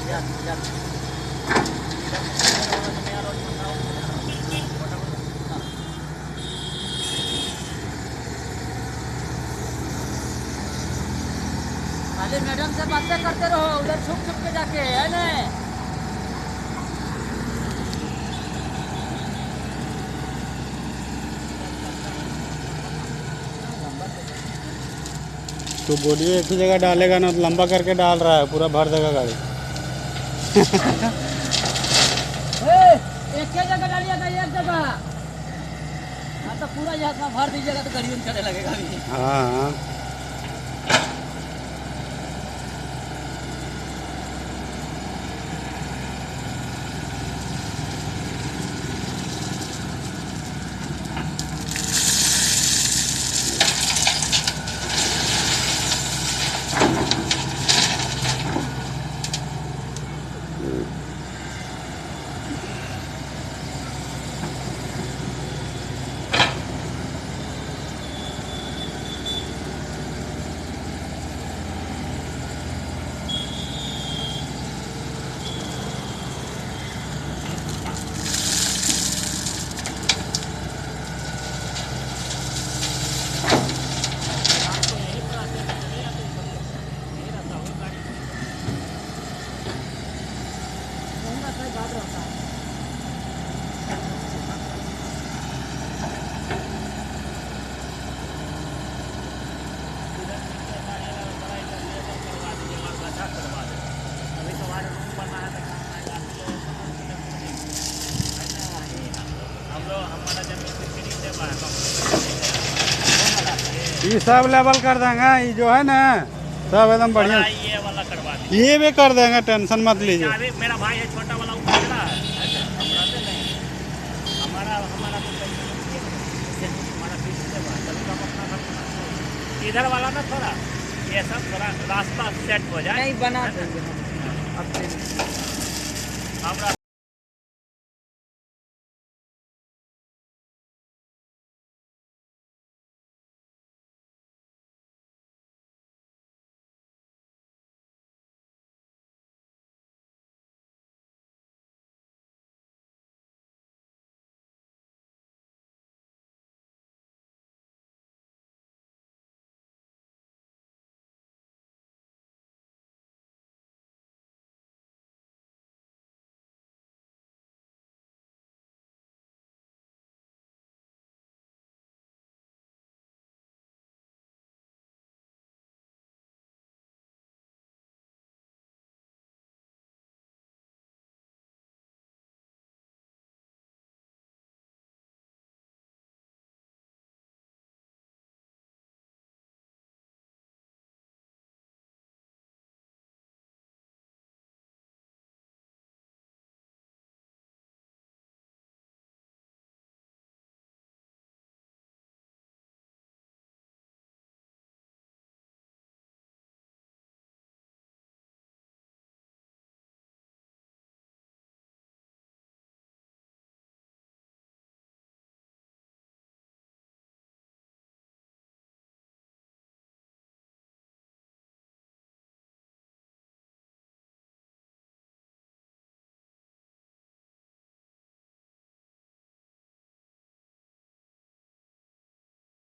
खाली मैडम से बातें करते रहो, उधर छुप छुप के जाके, है ना। तो बोलिए एक ही जगह डालेगा ना, तो लंबा करके डाल रहा है, पूरा भर देगा गाड़ी। एक ही जगह डालिएगा, एक जगह। हाँ तो पूरा यहाँ भर दीजिएगा तो गाड़ी चले लगेगा। हाँ ये सब लेवल कर देंगे, ये जो है ना सब एकदम बढ़िया। ये वाला करवा दीजिए, ये भी कर देंगे, टेंशन मत लीजिए। अभी मेरा भाई है छोटा वाला ऊपर खड़ा है, हमारा हमारा तो हमारा इधर वाला ना थोड़ा ये सब थोड़ा रास्ता सेट हो जाए, नहीं बना देंगे हम। हम